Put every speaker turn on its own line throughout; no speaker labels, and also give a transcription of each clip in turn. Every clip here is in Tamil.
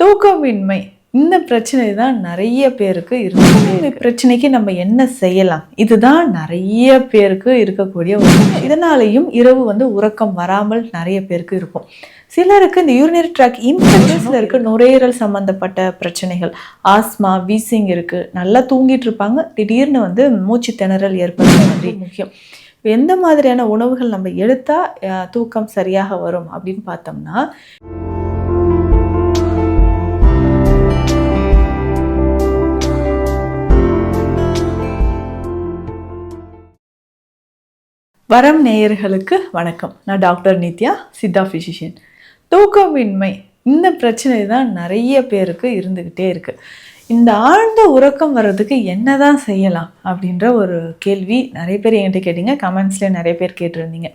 தூக்கமின்மை இந்த பிரச்சனை தான் நிறைய பேருக்கு இருக்கு. இந்த பிரச்சனைக்கு நம்ம என்ன செய்யலாம்? இதுதான் நிறைய பேருக்கு இருக்கக்கூடிய ஒரு இதனாலையும் இரவு உறக்கம் வராமல் நிறைய பேருக்கு இருக்கும். சிலருக்கு இந்த யூரினரி ட்ராக் இன்ஃபெக்ஷன், சிலருக்கு நுரையீரல் சம்பந்தப்பட்ட பிரச்சனைகள், ஆஸ்மா, வீசிங் இருக்கு. நல்லா தூங்கிட்டு இருப்பாங்க, திடீர்னு மூச்சு திணறல் ஏற்படுறது முக்கியம். எந்த மாதிரியான உணவுகள் நம்ம எடுத்தா தூக்கம் சரியாக வரும் அப்படின்னு பார்த்தோம்னா, வரம் நேயர்களுக்கு வணக்கம். நான் டாக்டர் நித்யா, சித்தா ஃபிசிஷியன். தூக்கமின்மை இந்த பிரச்சனை தான் நிறைய பேருக்கு இருந்துக்கிட்டே இருக்குது. இந்த ஆழ்ந்த உறக்கம் வர்றதுக்கு என்ன தான் செய்யலாம் அப்படின்ற ஒரு கேள்வி நிறைய பேர் என்கிட்ட கேட்டீங்க. கமெண்ட்ஸ்லேயே நிறைய பேர் கேட்டிருந்தீங்க.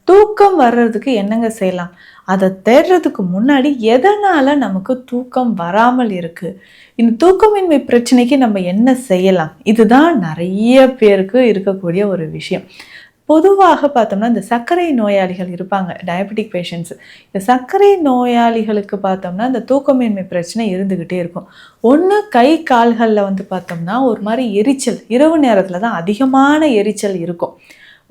தூக்கம் வர்றதுக்கு என்னங்க செய்யலாம்? அதை தேடுறதுக்கு முன்னாடி எதனால் நமக்கு தூக்கம் வராமல் இருக்குது, இந்த தூக்கமின்மை பிரச்சனைக்கு நம்ம என்ன செய்யலாம், இதுதான் நிறைய பேருக்கு இருக்கக்கூடிய ஒரு விஷயம். பொதுவாக பார்த்தோம்னா இந்த சர்க்கரை நோயாளிகள் இருப்பாங்க, டயபெட்டிக் பேஷண்ட்ஸு. இந்த சர்க்கரை நோயாளிகளுக்கு பார்த்தோம்னா இந்த தூக்கமின்மை பிரச்சனை இருந்துக்கிட்டே இருக்கும். ஒன்று கை கால்களில் பார்த்தோம்னா ஒரு மாதிரி எரிச்சல், இரவு நேரத்தில் தான் அதிகமான எரிச்சல் இருக்கும்.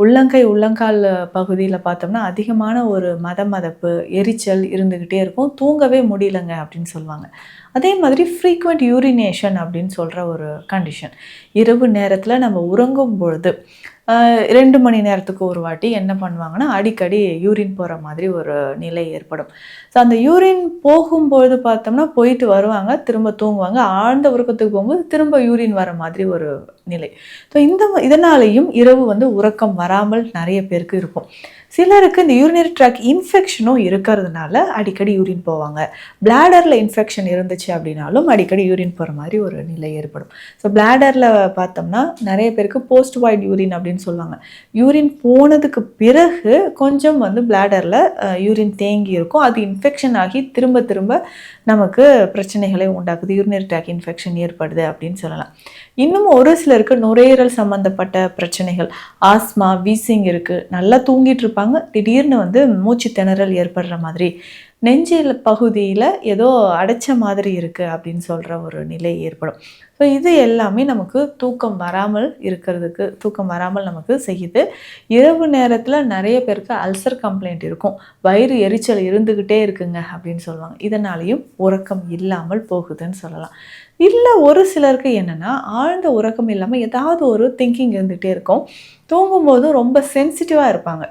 உள்ளங்கால் பகுதியில் பார்த்தோம்னா அதிகமான ஒரு மதப்பு, எரிச்சல் இருந்துக்கிட்டே இருக்கும். தூங்கவே முடியலங்க அப்படின்னு சொல்லுவாங்க. அதே மாதிரி ஃப்ரீக்வெண்ட் யூரினேஷன் அப்படின்னு சொல்கிற ஒரு கண்டிஷன். இரவு நேரத்தில் நம்ம உறங்கும் பொழுது 2 மணி நேரத்துக்கு ஒரு வாட்டி என்ன பண்ணுவாங்கன்னா அடிக்கடி யூரின் போகிற மாதிரி ஒரு நிலை ஏற்படும். ஸோ அந்த யூரின் போகும்பொழுது பார்த்தோம்னா போயிட்டு வருவாங்க, திரும்ப தூங்குவாங்க. ஆழ்ந்த உறக்கத்துக்கு போகும்போது திரும்ப யூரின் வர மாதிரி ஒரு நிலை. ஸோ இதனாலேயும் இரவு உறக்கம் வராமல் நிறைய பேருக்கு இருக்கும். சிலருக்கு இந்த யூரினரி ட்ராக் இன்ஃபெக்ஷனும் இருக்கிறதுனால அடிக்கடி யூரின் போவாங்க. பிளாடரில் இன்ஃபெக்ஷன் இருந்துச்சு அப்படின்னாலும் அடிக்கடி யூரின் போகிற மாதிரி ஒரு நிலை ஏற்படும். ஸோ பிளாடரில் பார்த்தோம்னா நிறைய பேருக்கு போஸ்ட் வாய்ட் யூரின் அப்படின்னு சொல்லுவாங்க. யூரின் போனதுக்கு பிறகு கொஞ்சம் பிளாடரில் யூரின் தேங்கி இருக்கும். அது இன்ஃபெக்ஷன் ஆகி திரும்ப நமக்கு பிரச்சனைகளை உண்டாக்குது, யூரினரி ட்ராக் இன்ஃபெக்ஷன் ஏற்படுது அப்படின்னு சொல்லலாம். இன்னும் ஒரு சிலருக்கு நுரையீரல் சம்மந்தப்பட்ட பிரச்சனைகள், ஆஸ்மா, வீசிங் இருக்குது. நல்லா தூங்கிட்டு இருப்பாங்க, திடீர்னு மூச்சு திணறல் ஏற்படுற மாதிரி, நெஞ்சில் பகுதியில் ஏதோ அடைச்ச மாதிரி இருக்குது அப்படின்னு சொல்கிற ஒரு நிலை ஏற்படும். ஸோ இது எல்லாமே நமக்கு தூக்கம் வராமல் நமக்கு செய்யுது. இரவு நேரத்தில் நிறைய பேருக்கு அல்சர் கம்ப்ளைண்ட் இருக்கும், வயிறு எரிச்சல் இருந்துக்கிட்டே இருக்குங்க அப்படின்னு சொல்லுவாங்க. இதனாலேயும் உறக்கம் இல்லாமல் போகுதுன்னு சொல்லலாம். இல்லை ஒரு சிலருக்கு என்னென்னா ஆழ்ந்த உறக்கம் இல்லாமல் ஏதாவது ஒரு திங்கிங் இருந்துகிட்டே இருக்கும். தூங்கும்போதும் ரொம்ப சென்சிட்டிவாக இருப்பாங்க.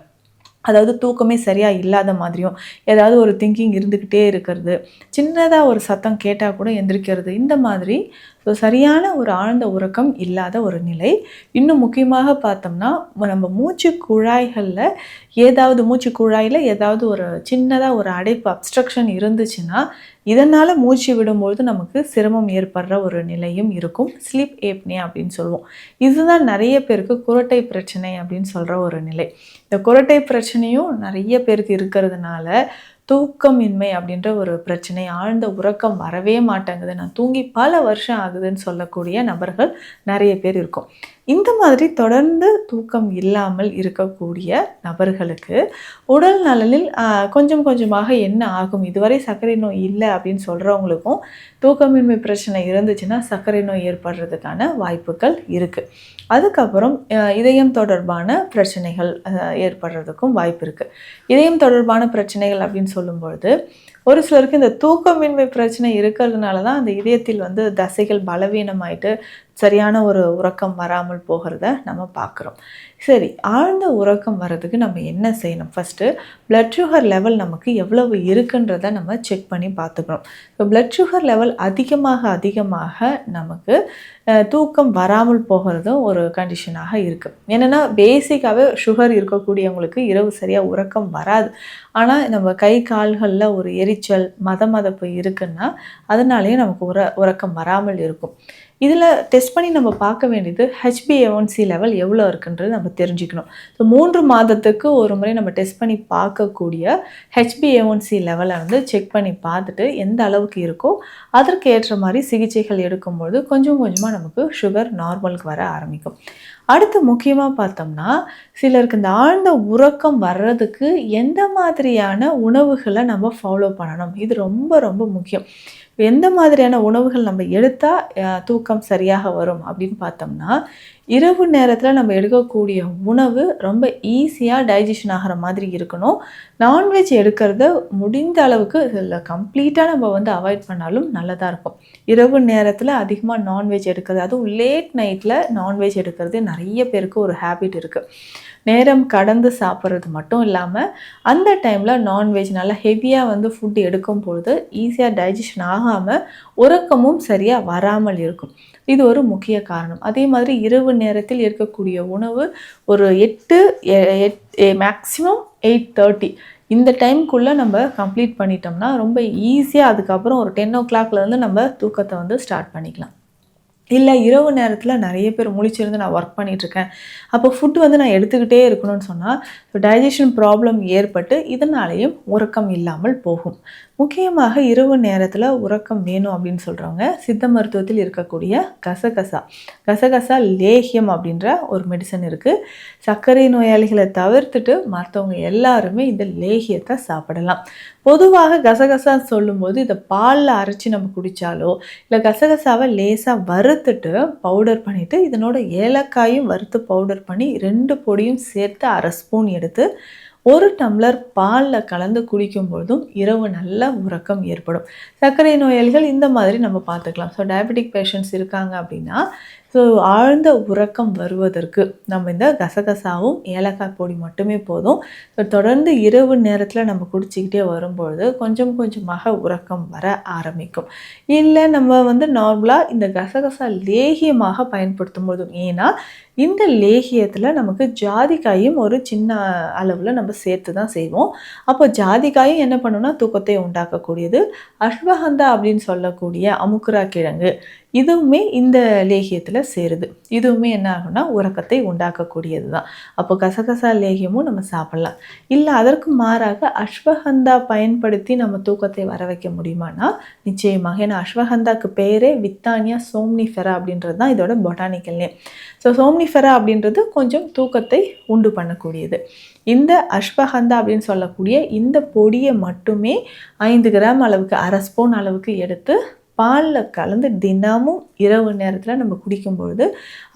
அதாவது தூக்கமே சரியாக இல்லாத மாதிரியும் ஏதாவது ஒரு திங்கிங் இருந்துக்கிட்டே இருக்கிறது, சின்னதாக ஒரு சத்தம் கேட்டால் கூட எந்திரிக்கிறது, இந்த மாதிரி. ஸோ சரியான ஒரு ஆழ்ந்த உறக்கம் இல்லாத ஒரு நிலை. இன்னும் முக்கியமாக பார்த்தோம்னா நம்ம மூச்சு குழாய்களில் ஏதாவது ஒரு சின்னதாக ஒரு அடைப்பு, அப்ஸ்ட்ரக்ஷன் இருந்துச்சுன்னா இதனால் மூச்சு விடும்பொழுது நமக்கு சிரமம் ஏற்படுற ஒரு நிலையும் இருக்கும். ஸ்லீப் ஏப்னியா அப்படின்னு சொல்லுவோம். இதுதான் நிறைய பேருக்கு குரட்டை பிரச்சனை அப்படின்னு சொல்கிற ஒரு நிலை. இந்த குரட்டை பிரச்சனையும் நிறைய பேருக்கு இருக்கிறதுனால தூக்கமின்மை அப்படின்ற ஒரு பிரச்சனை, ஆழ்ந்த உறக்கம் வரவே மாட்டேங்குது, நான் தூங்கி பல வருஷம் ஆகுதுன்னு சொல்லக்கூடிய நபர்கள் நிறைய பேர் இருக்கும். இந்த மாதிரி தொடர்ந்து தூக்கம் இல்லாமல் இருக்கக்கூடிய நபர்களுக்கு உடல் நலனில் கொஞ்சமாக என்ன ஆகும்? இதுவரை சர்க்கரை நோய் இல்லை அப்படின்னு சொல்கிறவங்களுக்கும் தூக்கமின்மை பிரச்சனை இருந்துச்சுன்னா சர்க்கரை நோய் ஏற்படுறதுக்கான வாய்ப்புகள் இருக்குது. அதுக்கப்புறம் இதயம் தொடர்பான பிரச்சனைகள் ஏற்படுறதுக்கும் வாய்ப்பு இருக்குது. இதயம் தொடர்பான பிரச்சனைகள் அப்படின்னு சொல்லும்பொழுது ஒரு சிலருக்கு இந்த தூக்கமின்மை பிரச்சனை இருக்கிறதுனால தான் அந்த இதயத்தில் தசைகள் பலவீனமாயிட்டு சரியான ஒரு உறக்கம் வராமல் போகிறத நம்ம பார்க்குறோம். சரி, ஆழ்ந்த உறக்கம் வர்றதுக்கு நம்ம என்ன செய்யணும்? ஃபஸ்ட்டு பிளட் சுகர் லெவல் நமக்கு எவ்வளவு இருக்குன்றதை நம்ம செக் பண்ணி பார்த்துக்கணும். ஸோ பிளட் சுகர் லெவல் அதிகமாக நமக்கு தூக்கம் வராமல் போகிறதும் ஒரு கண்டிஷனாக இருக்குது. என்னென்னா பேசிக்காகவே சுகர் இருக்கக்கூடியவங்களுக்கு இரவு சரியாக உறக்கம் வராது. ஆனால் நம்ம கை கால்களில் ஒரு எரிச்சல், மதப்பு இருக்குன்னா அதனாலேயே நமக்கு உறக்கம் வராமல் இருக்கும். இதில் டெஸ்ட் பண்ணி நம்ம பார்க்க வேண்டியது HbA1c லெவல் எவ்வளோ இருக்குன்றது நம்ம தெரிஞ்சுக்கணும். ஸோ 3 மாதத்துக்கு ஒரு முறை நம்ம டெஸ்ட் பண்ணி பார்க்கக்கூடிய HbA1c லெவலை செக் பண்ணி பார்த்துட்டு எந்த அளவுக்கு இருக்கோ அதற்கு ஏற்ற மாதிரி சிகிச்சைகள் எடுக்கும்பொழுது கொஞ்சமாக நமக்கு சுகர் நார்மலுக்கு வர ஆரம்பிக்கும். அடுத்து முக்கியமாக பார்த்தோம்னா சிலருக்கு இந்த ஆழ்ந்த உறக்கம் வர்றதுக்கு எந்த மாதிரியான உணவுகளை நம்ம ஃபாலோ பண்ணணும், இது ரொம்ப முக்கியம். எந்த மாதிரியான உணவுகள் நம்ம எடுத்தால் தூக்கம் சரியாக வரும் அப்படின்னு பார்த்தோம்னா, இரவு நேரத்தில் நம்ம எடுக்கக்கூடிய உணவு ரொம்ப ஈஸியாக டைஜஷன் ஆகிற மாதிரி இருக்கணும். நான்வெஜ் எடுக்கிறத முடிந்த அளவுக்கு இதில் கம்ப்ளீட்டாக நம்ம வந்து அவாய்ட் பண்ணாலும் நல்லதாக இருக்கும். இரவு நேரத்தில் அதிகமாக நான்வெஜ் எடுக்கிறது, அதுவும் லேட் நைட்டில் நான்வெஜ் எடுக்கிறது நிறைய பேருக்கு ஒரு ஹேபிட் இருக்குது. நேரம் கடந்து சாப்பிட்றது மட்டும் இல்லாமல் அந்த டைமில் நான்வெஜ் நல்லா ஹெவியாக வந்து ஃபுட் எடுக்கும் பொழுது ஈஸியாக டைஜஷன் ஆகாமல் உறக்கமும் சரியாக வராமல் இருக்கும். இது ஒரு முக்கிய காரணம். அதே மாதிரி இரவு நேரத்தில் இருக்கக்கூடிய உணவு ஒரு 8 மேக்ஸிமம் 8:30 இந்த டைம்குள்ளே நம்ம கம்ப்ளீட் பண்ணிட்டோம்னா ரொம்ப ஈஸியாக அதுக்கப்புறம் ஒரு 10 o'clockலேருந்து நம்ம தூக்கத்தை வந்து ஸ்டார்ட் பண்ணிக்கலாம். இல்லை இரவு நேரத்தில் நிறைய பேர் முழிச்சிருந்து நான் ஒர்க் பண்ணிகிட்ருக்கேன், அப்போ ஃபுட் வந்து நான் எடுத்துக்கிட்டே இருக்கணும்னு சொன்னால் டைஜஷன் ப்ராப்ளம் ஏற்பட்டு இதனாலேயும் உறக்கம் இல்லாமல் போகும். முக்கியமாக இரவு நேரத்தில் உறக்கம் வேணும் அப்படின்னு சொல்கிறவங்க சித்த மருத்துவத்தில் இருக்கக்கூடிய கசகசா லேகியம் அப்படின்ற ஒரு மெடிசன் இருக்குது. சர்க்கரை நோயாளிகளை தவிர்த்துட்டு மற்றவங்க எல்லாருமே இந்த லேகியத்தை சாப்பிடலாம். பொதுவாக கசகசா சொல்லும்போது இதை பாலில் அரைச்சி நம்ம குடித்தாலோ இல்லை கசகசாவை லேசாக வறுத்துட்டு பவுடர் பண்ணிவிட்டு இதனோட ஏலக்காயும் வறுத்து பவுடர் பண்ணி 2 பொடியும் சேர்த்து 1/2 ஸ்பூன் எடுத்து 1 டம்ளர் பாலில் கலந்து குடிக்கும்பொழுதும் இரவு நல்ல உறக்கம் ஏற்படும். சர்க்கரை நோயாளிகள் இந்த மாதிரி நம்ம பார்த்துக்கலாம். ஸோ டயபெட்டிக் பேஷண்ட்ஸ் இருக்காங்க அப்படின்னா ஸோ ஆழ்ந்த உறக்கம் வருவதற்கு நம்ம இந்த கசகசாவும் ஏலக்காய் பொடி மட்டுமே போதும். ஸோ தொடர்ந்து இரவு நேரத்தில் நம்ம குடிச்சிக்கிட்டே வரும்பொழுது கொஞ்சம் கொஞ்சமாக உறக்கம் வர ஆரம்பிக்கும். இல்லை நம்ம வந்து நார்மலாக இந்த கசகசா லேகியமாக பயன்படுத்தும் போதும், ஏன்னா இந்த லேகியத்தில் நமக்கு ஜாதிக்காயும் ஒரு சின்ன அளவில் நம்ம சேர்த்து தான் செய்வோம். அப்போ ஜாதிக்காயும் என்ன பண்ணுன்னா தூக்கத்தை உண்டாக்கக்கூடியது. அஸ்வகந்தா அப்படின்னு சொல்லக்கூடிய அமுக்குரா கிழங்கு இதுவுமே இந்த லேகியத்தில் சேருது. இதுவுமே என்ன ஆகும்னா உறக்கத்தை உண்டாக்கக்கூடியது தான். அப்போ கசகசா லேகியமும் நம்ம சாப்பிட்லாம். இல்லை அதற்கு மாறாக அஸ்வகந்தா பயன்படுத்தி நம்ம தூக்கத்தை வர வைக்க முடியுமானா நிச்சயமாக. ஏன்னா அஸ்வகந்தாக்கு பேரே வித்தானியா சோம்னிஃபெரா அப்படின்றது தான் இதோட பொட்டானிக்கல் நேம். ஸோ சோம்னிஃபெரா அப்படின்றது கொஞ்சம் தூக்கத்தை உண்டு பண்ணக்கூடியது. இந்த அஸ்வகந்தா அப்படின்னு சொல்லக்கூடிய இந்த பொடியை மட்டுமே 5 கிராம் அளவுக்கு 1/2 ஸ்பூன் அளவுக்கு எடுத்து பாலில் கலந்து தினமும் இரவு நேரத்தில் நம்ம குடிக்கும்பொழுது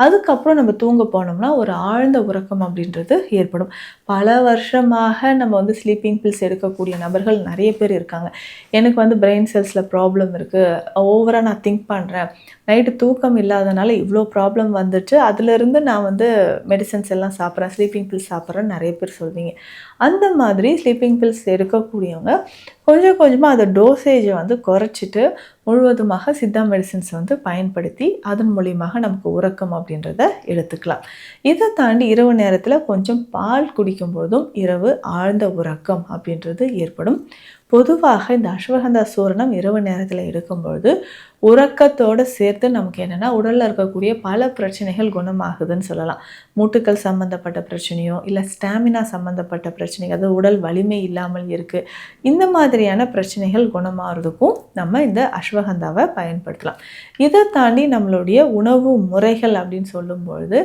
அதுக்கப்புறம் நம்ம தூங்க போனோம்னா ஒரு ஆழ்ந்த உறக்கம் அப்படின்றது ஏற்படும். பல வருஷமாக நம்ம வந்து ஸ்லீப்பிங் பில்ஸ் எடுக்கக்கூடிய நபர்கள் நிறைய பேர் இருக்காங்க. எனக்கு வந்து பிரெயின் செல்ஸில் ப்ராப்ளம் இருக்குது, ஓவராக நான் திங்க் பண்ணுறேன், நைட்டு தூக்கம் இல்லாதனால இவ்வளோ ப்ராப்ளம் வந்துட்டு அதிலிருந்து நான் வந்து மெடிசன்ஸ் எல்லாம் சாப்பிட்றேன், ஸ்லீப்பிங் பில்ஸ் சாப்பிட்றேன்னு நிறைய பேர் சொல்வீங்க. அந்த மாதிரி ஸ்லீப்பிங் பில்ஸ் எடுக்கக்கூடியவங்க கொஞ்சம் கொஞ்சமாக அதை டோசேஜை வந்து குறைச்சிட்டு முழுவதுமாக சித்தா மெடிசன்ஸ் வந்து பயன்படுத்தி அதன் மூலியமாக நமக்கு உறக்கம் அப்படின்றத எடுத்துக்கலாம். இதை தாண்டி இரவு நேரத்தில் கொஞ்சம் பால் குடிக்கும்போதும் இரவு ஆழ்ந்த உறக்கம் அப்படின்றது ஏற்படும். பொதுவாக இந்த அஸ்வகந்தா சூரணம் இரவு நேரத்தில் எடுக்கும்பொழுது உறக்கத்தோடு சேர்த்து நமக்கு என்னென்னா உடலில் இருக்கக்கூடிய பல பிரச்சனைகள் குணமாகுதுன்னு சொல்லலாம். மூட்டுக்கள் சம்மந்தப்பட்ட பிரச்சனையோ இல்லை ஸ்டாமினா சம்மந்தப்பட்ட பிரச்சனைகள், அதாவது உடல் வலிமை இல்லாமல் இருக்குது, இந்த மாதிரியான பிரச்சனைகள் குணமாகிறதுக்கும் நம்ம இந்த அஸ்வகந்தாவை பயன்படுத்தலாம். இதை தாண்டி நம்மளுடைய உணவு முறைகள் அப்படின்னு சொல்லும்பொழுது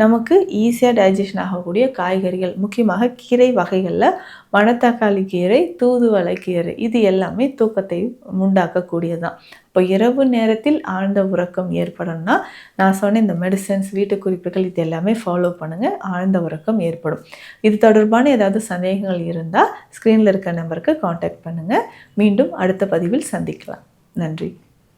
நமக்கு ஈஸியாக டைஜஷன் ஆகக்கூடிய காய்கறிகள், முக்கியமாக கீரை வகைகளில் மணத்தக்காளி கீரை, தூதுவளை கீரை, இது எல்லாமே தூக்கத்தை உண்டாக்கக்கூடியது தான். இப்போ இரவு நேரத்தில் ஆழ்ந்த உறக்கம் ஏற்படும்னா நான் சொன்ன இந்த மெடிசன்ஸ், வீட்டு குறிப்புகள் இது எல்லாமே ஃபாலோ பண்ணுங்கள், ஆழ்ந்த உறக்கம் ஏற்படும். இது தொடர்பான ஏதாவது சந்தேகங்கள் இருந்தால் ஸ்க்ரீனில் இருக்க நம்பருக்கு காண்டாக்ட் பண்ணுங்கள். மீண்டும் அடுத்த பதிவில் சந்திக்கலாம். நன்றி.